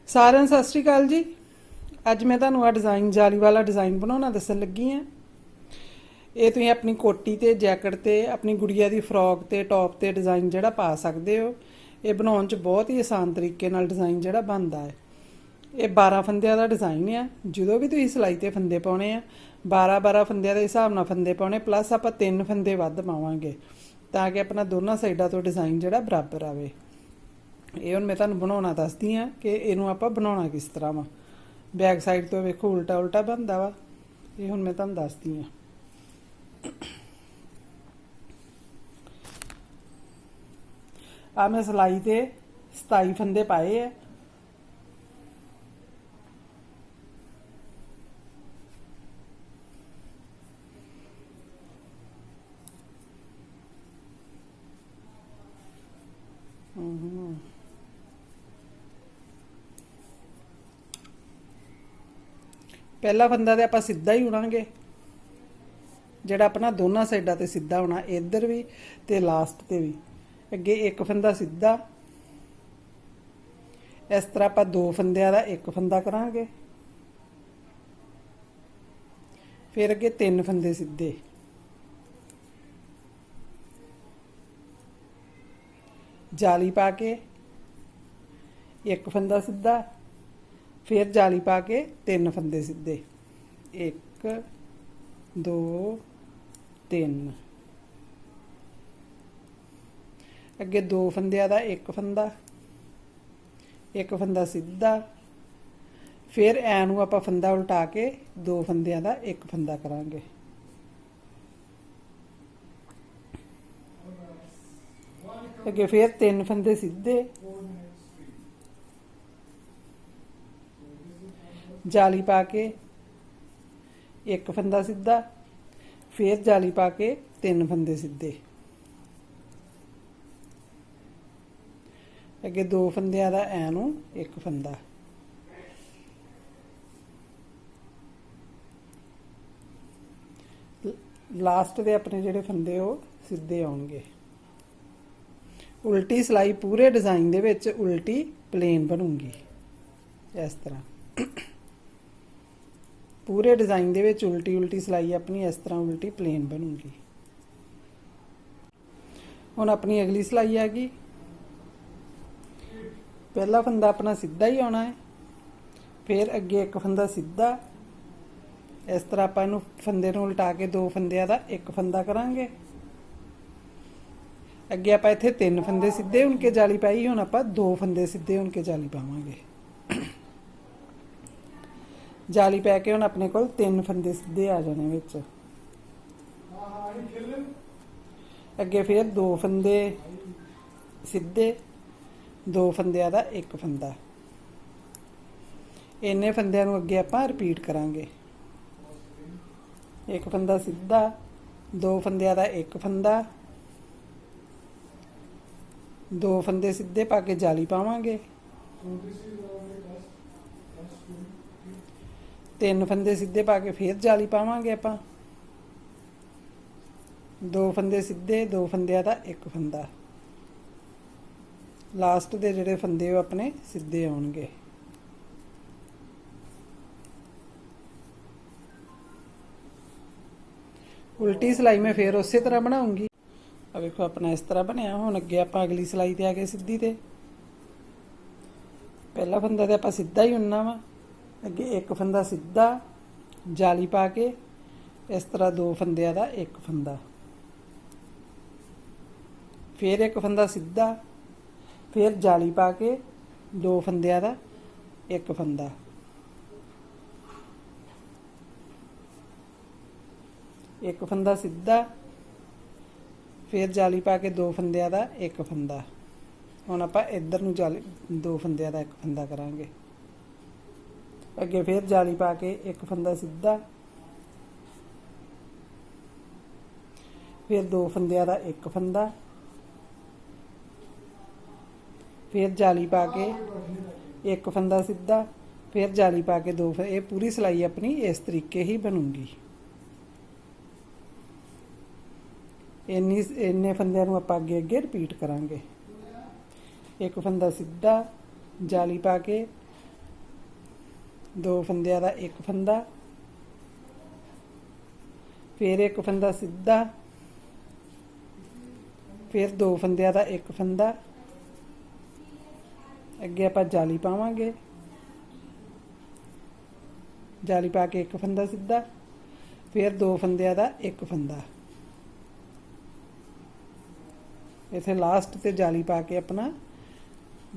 सारिਆਂ ਨੂੰ ਸਤਿ ਸ਼੍ਰੀ ਅਕਾਲ जी। ਅੱਜ मैं ਤੁਹਾਨੂੰ ਆ डिज़ाइन जाली वाला डिज़ाइन बनाना दसन लगी हाँ। ये तुसीं अपनी कोटी ते जैकेट ते अपनी गुड़िया की फ्रॉक ते टॉप ते डिज़ाइन जिहड़ा पा सकते हो। ये बनाउण च बहुत ही आसान तरीके नाल डिज़ाइन जिहड़ा बनदा है। ये 12 फंदियां दा डिज़ाइन है। जो भी तुसीं सिलाई ते फंदे पाउणे आ 12 फंदियां दे हिसाब नाल फंदे पाउणे प्लस आपां 3 फंदे वध पावांगे ताकि अपना दोनों साइडां तो डिज़ाइन जिहड़ा बराबर आवे। ये हुण मैं तुहानूं बनाउणा दसदी हाँ कि इहनूं आपां बनाउणा किस तरह वा। बैक साइड तो वेखो उल्टा उल्टा बनदा वा। ये हुण मैं तुहानूं दसदी हाँ। आ मैं सिलाई ते 27 फंदे पाए है। पहला फंदा तो आप सीधा ही उड़ांगे जिहड़ा अपना दोनों साइडा ते सीधा होना इधर भी ते लास्ट ते भी। अगे एक फंदा सीधा इस तरह आप 2 फंदियां दा एक फंदा करांगे। फिर अगे 3 फंदे सीधे जाली पा के एक फंदा सीधा फिर जाली पा के 3 फंदे सीधे 1 2 3। अगे 2 फंदियां दा एक फंदा सीधा फिर ऐनू आपां फंदा उल्टा के 2 फंदियां दा एक फंदा करांगे। अगे फिर 3 फंदे सीधे जाली पा के एक फंदा सीधा फिर जाली पा के 3 फंदे सीधे। अगे 2 फंदियां दा ऐनू एक फंदा। लास्ट दे अपने जिहड़े फंदे वो सीधे आउणगे। उल्टी सिलाई पूरे डिज़ाइन दे विच उल्टी प्लेन बनूगी इस तरह। पूरे डिज़ाइन दे विच उल्टी उल्टी सिलाई अपनी इस तरह उल्टी प्लेन बनूगी। हुण अपनी अगली सिलाई आ गई। पहला फंदा अपना सीधा ही आना है फिर अगे एक फंदा सीधा इस तरह आप इहनूं फंदे नूं उल्टा के 2 फंदियां दा एक फंदा करांगे। अगे आप इत्थे 3 फंदे सीधे हुण के जाली पाई हुण आप 2 फंदे सीधे हुण के जाली पावांगे। जाली पै के हुण अपने कोल 3 फंदे सीधे आ जाने विच। अगे फिर 2 फंदे सीधे 2 फंदियां दा एक फंदा। इन्ने फंदियां नूं अगे आपां रिपीट करांगे। एक फंदा सीधा 2 फंदियां दा एक फंदा 2 फंदे सीधे पा के जाली पावांगे। 3 फंदे सीधे पा के फिर जाली पावांगे आपां। 2 फंदे सीधे 2 फंदियां दा एक फंदा। लास्ट दे जिहड़े फंदे वो अपने सीधे आउणगे। उल्टी सिलाई मैं फिर उस तरह बनाऊंगी। अब देखो अपना इस तरह बनया। हुण अगे आपां अगली सिलाई ते आ गए सीधी ते। पहला फंदा तो आपां सीधा ही उन्ना वा। अगे एक फंदा सीधा जाली पा के इस तरह 2 फंदियां दा एक फंदा फिर एक फंदा सीधा फिर जाली पा के 2 फंदियां दा एक फंदा। एक फंदा सीधा फिर जाली पा के 2 फंदियां दा एक फंदा। हुण आपां इधर नूं जाली 2 फंदियां दा एक फंदा करांगे। अगे फिर जाली पा के एक फंदा सीधा फिर 2 फंदियां दा एक फंदा फिर जाली पा के एक फंदा सीधा फिर जाली पा के 2 ये पूरी सिलाई अपनी इस तरीके ही बनूगी। इन्ने फंदियां नूं आपां अगे अगे रिपीट करांगे। एक फंदा सीधा जाली पा के दो फंदियां दा एक फंदा, फिर एक फंदा सीधा, फिर दो फंदियां दा एक फंदा, अगे आपां जाली पावांगे, जाली पा के एक फंदा सीधा, फिर दो फंदियां दा एक फंदा, इत्थे लास्ट ते जाली पा के अपना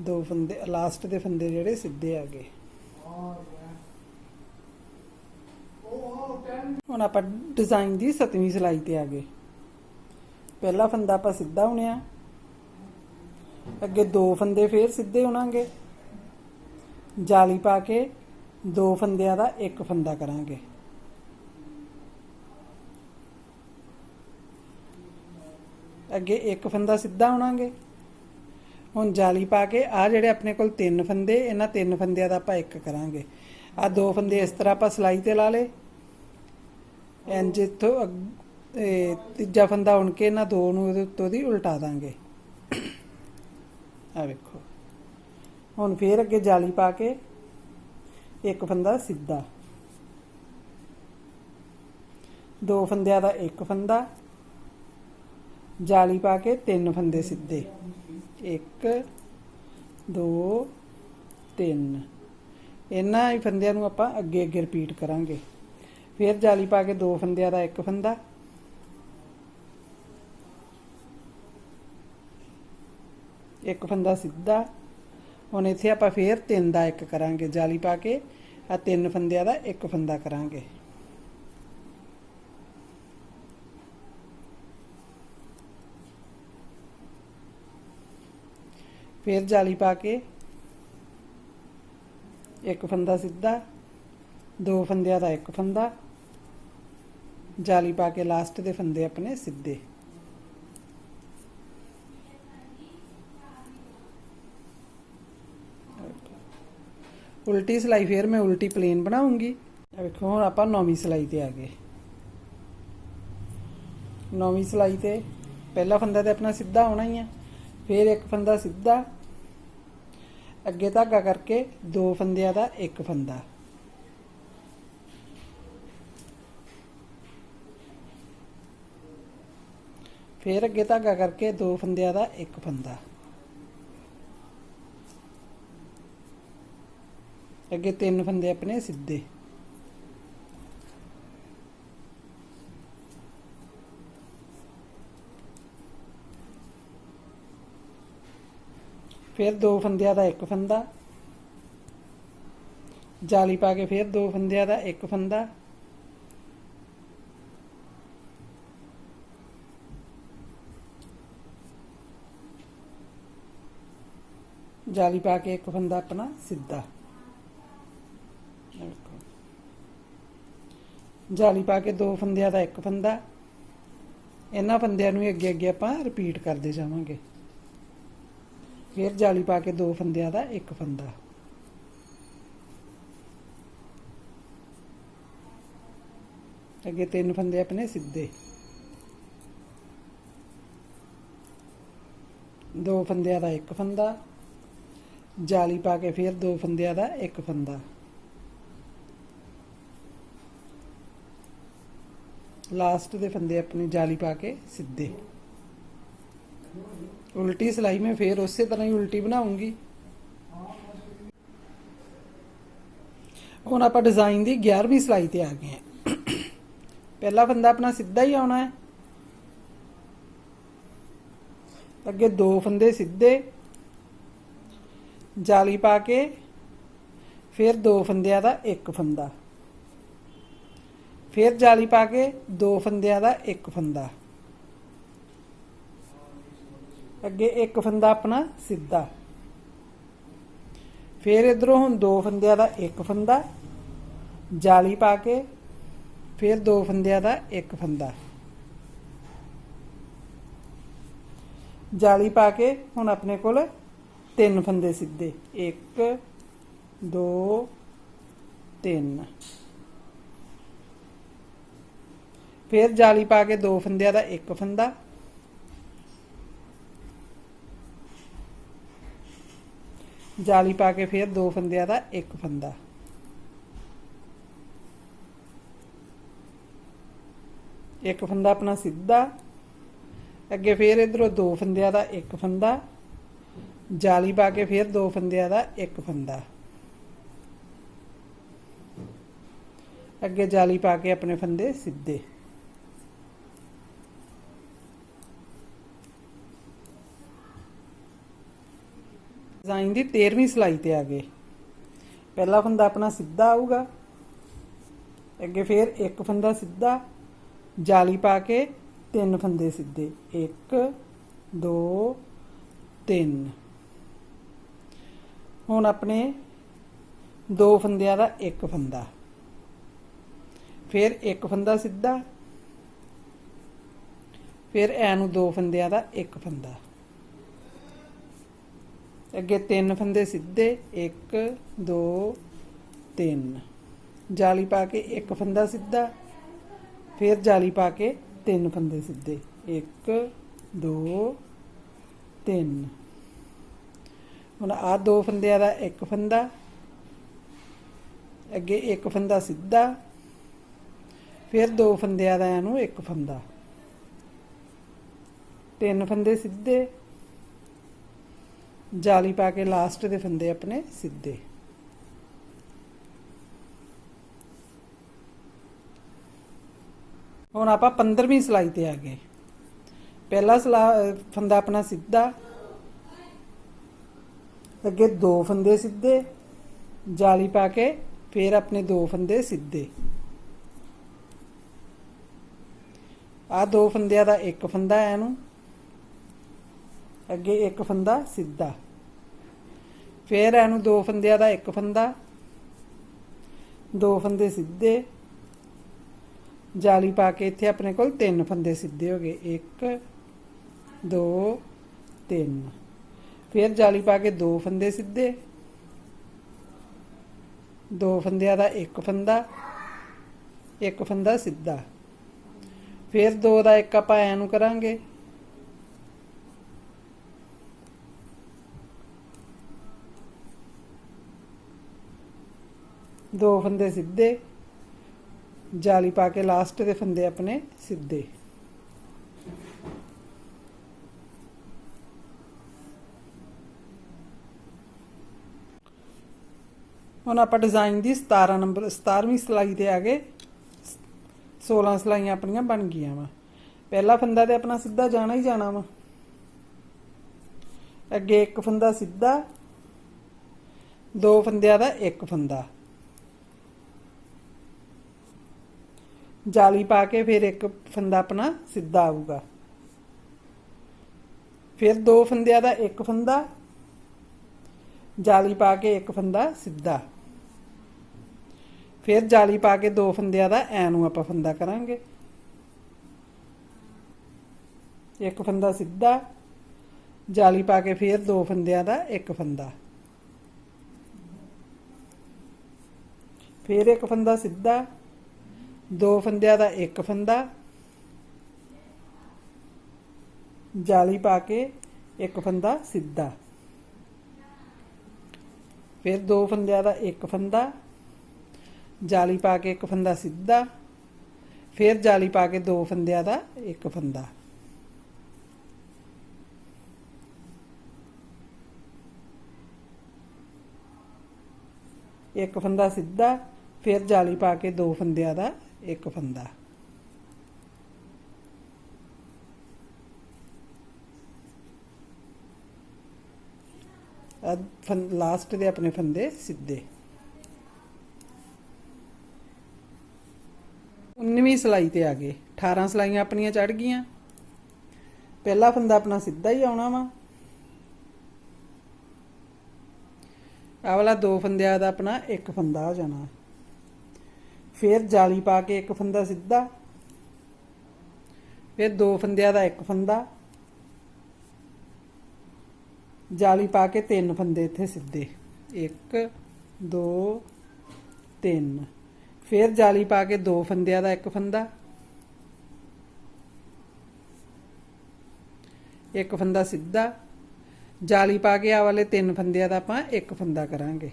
दो फंदे लास्ट दे फंदे जिहड़े सीधे आ गए। हुण आपां डिजाइन दी 7वीं सिलाई ते आ गए। पहला फंदा आपां सीधा बुनिया, अगे दो फंदे फिर सीधे बुनांगे, जाली पा के दो फंदियां दा एक फंदा करांगे, अगे एक फंदा सीधा बुनांगे। हुण जाली पा के आ जिहड़े अपने कोल तीन फंदे, इन्हां तीन फंदियां दा आपां एक करांगे। आ दो फंदे इस तरह आपां सिलाई ते ला ले, इंज इत्थों तीजा फंदा उण के इन्हां दो नूं इहदे उत्तों दी उल्टा दांगे। आ वेखो, हुण फिर अगे जाली पा के एक फंदा सीधा, दो फंदियां दा एक फंदा, जाली पा के तीन फंदे सीधे, एक दो तीन, इन्हां ही फंदियां नूं आपां अगे अगे रिपीट करांगे। फिर जाली पा के दो फंदियां दा एक फंदा, एक फंदा सीधा। हुण इत्थे आपां फिर तीन दा एक करांगे, जाली पा के आ तीन फंदियां दा एक फंदा करांगे। फिर जाली पा के एक फंदा सीधा, दो फंदियां दा एक फंदा, जाली पा के लास्ट दे फंदे अपने सीधे। उल्टी सिलाई फिर मैं उल्टी प्लेन बनाऊंगी। देखो हुण आपां 9वीं सिलाई ते आ गए। 9वीं सिलाई ते पहला फंदा तो अपना सीधा होना ही है, फिर एक फंदा सीधा, अगे धागा करके दो फंदियां दा एक फंदा, फिर अगे धागा करके दो फंदियां दा एक फंदा, अगे तीन फंदे अपने सीधे, फिर दो फंदियां दा एक फंदा, जाली पा के फिर दो फंदियां दा एक फंदा, जाली पा के एक फंदा अपना सीधा, जाली पा के दो फंदियां दा एक फंदा, इन्हां फंदियां नूं अगे अगे आपां रिपीट करते जावांगे। फिर जाली पा के दो फंदियां दा एक फंदा, अगे तीन फंदे अपने सीधे, दो फंदियां दा एक फंदा, जाली पा के फिर दो फंदियां दा एक फंदा, लास्ट दे फंदे अपनी जाली पा के सीधे। उल्टी सिलाई में फिर उस तरह ही उल्टी बनाऊंगी। हुण आपां डिजाइन की 11वीं सिलाई ते आ गए हैं। पहला फंदा अपना सीधा ही आना है, अगे दो फंदे सीधे, जाली पा के फिर दो फंदियां दा एक फंदा, फिर जाली पा के दो फंदियां दा एक फंदा, अगे एक फंदा अपना सीधा, फिर इधरों हुण दो फंदियां दा एक फंदा, जाली पा के फिर दो फंदियां दा एक फंदा, जाली पा के हुण अपने कोल तीन फंदे सीधे, एक दो तीन, फिर जाली पा के दो फंदियां दा एक फंदा, जाली पा के फिर दो फंदियां दा एक फंदा, एक फंदा अपना सीधा, अगे फिर इधरों 2 फंदियां दा एक फंदा, जाली पा के फिर 2 फंदियां दा एक फंदा, अगे जाली पा के अपने फंदे सीधे। डिजाइन की 13वीं सिलाई ते आ गए। पहला फंदा अपना सीधा आऊगा, अगे फिर एक फंदा सीधा, जाली पा के 3 फंदे सीधे, 1 2 3। हुण अपने 2 फंदियां दा एक फंदा, फिर एक फंदा सीधा, फिर ऐनू 2 फंदियां दा एक फंदा, अगे 3 फंदे सीधे, 1 2 3, जाली पा के एक फंदा सीधा, फिर जाली पा के 3 फंदे सीधे, 1 2 3। हुण आ 2 फंदियां दा एक फंदा, अगे एक फंदा सीधा, फिर 2 फंदियां दा एनू एक फंदा, 3 फंदे सीधे, जाली पा के लास्ट दे फंदे अपने सीधे। हुण आपां 15वीं सिलाई ते आ गए। पहला फंदा अपना सीधा, अगे 2 फंदे सीधे, जाली पा के फिर अपने 2 फंदे सीधे। आ 2 फंदियां दा एक फंदा एनू, अगे एक फंदा सीधा, फिर एनू 2 फंदियां दा एक फंदा, 2 फंदे सीधे, जाली पा के इत्थे अपने कोल 3 फंदे सीधे हो गए, 1 2 3। फिर जाली पा के 2 फंदे सीधे, 2 फंदियां दा एक फंदा, एक फंदा सीधा, फिर 2 दा एक आपां एनू करांगे, 2 फंदे सीधे, जाली पा के लास्ट दे फंदे अपने सीधे। हुण आपां डिजाइन की 17वीं सिलाई ते आ गए। 16 सिलाइयां अपनियां बन गईयां वा। पहला फंदा ते अपना सीधा जाना ही जाना वा, अगे एक फंदा सीधा, 2 फंदियां दा एक फंदा, जाली पा के फिर एक फंदा अपना सीधा आऊगा, फिर 2 फंदियां दा एक फंदा, जाली पा के एक फंदा सीधा, फिर जाली पा के 2 फंदियां दा ऐनू आपां फंदा करांगे, एक फंदा सीधा, जाली पा के फिर 2 फंदियां दा एक फंदा, फिर एक फंदा सीधा, 2 फंदियां दा एक फंदा, जाली पा के एक फंदा सीधा, फिर 2 फंदियां दा एक फंदा, जाली पा के एक फंदा सीधा, फिर जाली पा के 2 फंदियां दा एक फंदा, एक फंदा सीधा, फिर जाली पा के 2 फंदियां दा एक फंदा। लास्ट दे अपने फंदे सीधे। 19वीं सिलाई ते आ गए। 18 सिलाइयां अपनियां चढ़ गईयां। पहला फंदा अपना सीधा ही आना वा, आ वाला 2 फंदियां दा अपना एक फंदा हो जाना, फिर जाली पा के एक फंदा सीधा, फिर 2 फंदियां दा एक फंदा, जाली पा के 3 फंदे इत्थे सीधे, 1 2 3, फिर जाली पा के 2 फंदियां दा एक फंदा, एक फंदा सीधा, जाली पा के आ वाले 3 फंदियां दा आपां एक फंदा करांगे।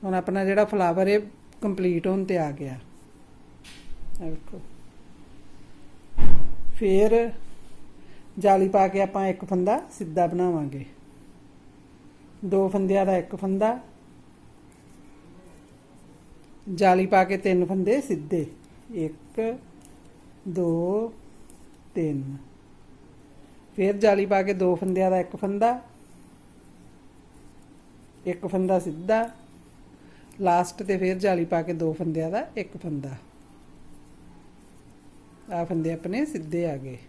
हुण अपना जिहड़ा फ्लावर है कंप्लीट होण ते आ गया। ਇਹ ਵੇਖੋ। फिर जाली पा के आपां एक फंदा सीधा बनावांगे। 2 फंदियां दा एक फंदा, जाली पा के 3 फंदे सीधे, 1 2 3। फिर जाली पा के 2 फंदियां दा एक फंदा, एक फंदा सीधा, लास्ट ते फिर जाली पा के 2 फंदियां दा एक फंदा। आ फंदे अपने सीधे आ गए।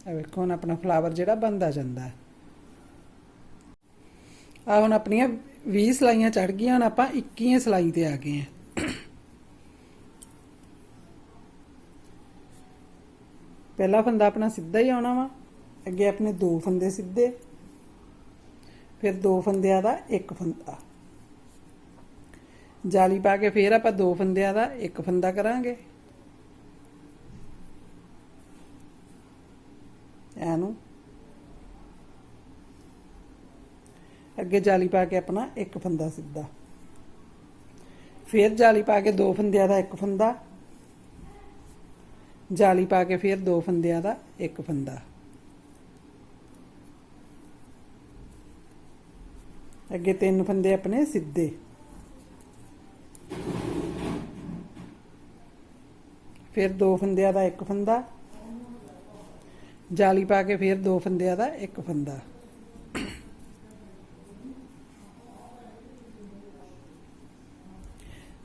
वेखो हुण अपना फ्लावर जिहड़ा बनदा जांदा है। आ हुण अपनियां 20 सिलाइयां चढ़ गईयां, हुण आपां 21 सिलाई ते आ गए हैं। पहला फंदा अपना सीधा ही आना वा, अगे अपने 2 फंदे सीधे, फिर 2 फंदियां दा एक फंदा, जाली पा के फिर आप 2 फंदियां दा एक फंदा करांगे। एनू अगे जाली पा के अपना एक फंदा सीधा, फिर जाली पा के 2 फंदियां दा एक फंदा, जाली पा के फिर 2 फंदियां दा एक फंदा, अगे 3 फंदे अपने सीधे, फिर 2 फंदियां दा एक फंदा, जाली पा के फिर 2 फंदियां दा एक फंदा,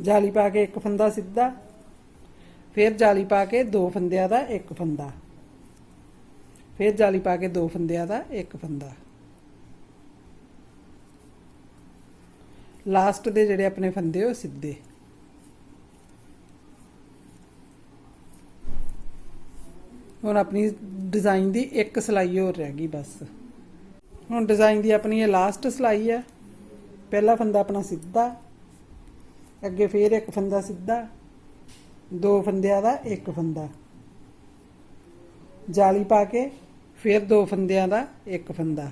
जाली पा के एक फंदा सीधा, फिर जाली पा के 2 फंदियां दा एक फंदा, फिर जाली पा के 2 फंदियां दा एक फंदा। लास्ट दे जिहड़े अपने फंदे वो सीधे। हुण अपनी डिजाइन दी एक सिलाई होर रह गई बस। हुण डिजाइन दी अपनी ये लास्ट सिलाई है। पहला फंदा अपना सीधा, अगे फिर एक फंदा सीधा, 2 फंदियां दा एक फंदा, जाली पा के फिर 2 फंदियां दा एक फंदा,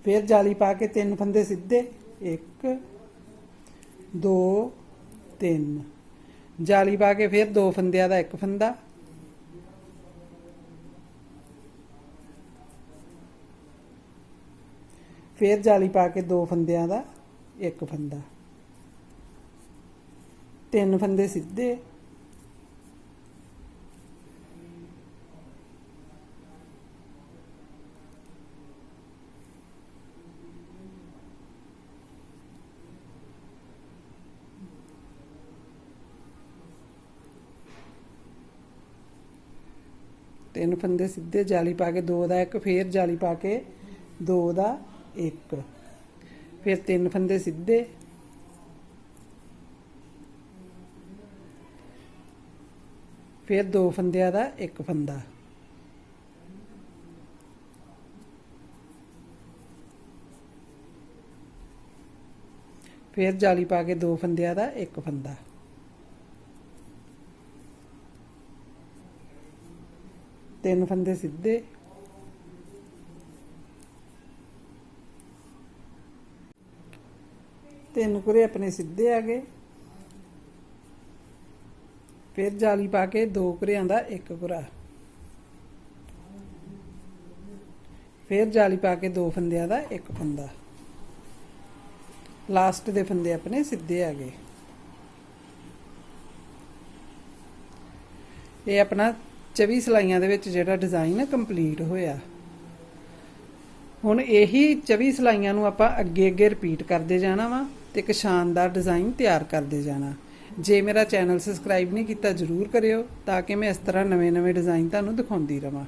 फिर जाली पा के 3 फंदे सीधे, 1 2 3, जाली पा के फिर 2 फंदियां दा एक फंदा, फिर जाली पा के 2 फंदियां दा एक फंदा, 3 फंदे सीधे, तीन फंदे सीधे, जाली पा के 2 दा एक, फिर जाली पा के 2 दा एक, फिर 3 फंदे सीधे, फिर 2 फंदियां दा एक फंदा, फिर जाली पा के 2 फंदियां दा एक फंदा, तीन फंदे सीधे, तीन कुरे अपने सीधे आ गए, फिर जाली पा के 2 कुरियां दा एक कुरा, फिर जाली पा के 2 फंदियां दा एक फंदा, लास्ट दे फंदे अपने सीधे आ गए। ये अपना 24 सिलाइयां दे विच जिहड़ा डिजाइन कंप्लीट होया। हुण यही 24 सिलाइयां नूं आपां अगे अगे रिपीट करते जाना वा ते एक शानदार डिजाइन तैयार करते जाना। जे मेरा चैनल सबसक्राइब नहीं किया जरूर करियो ताकि मैं इस तरह नवे नवे डिजाइन तुहानूं दिखाउंदी रवां।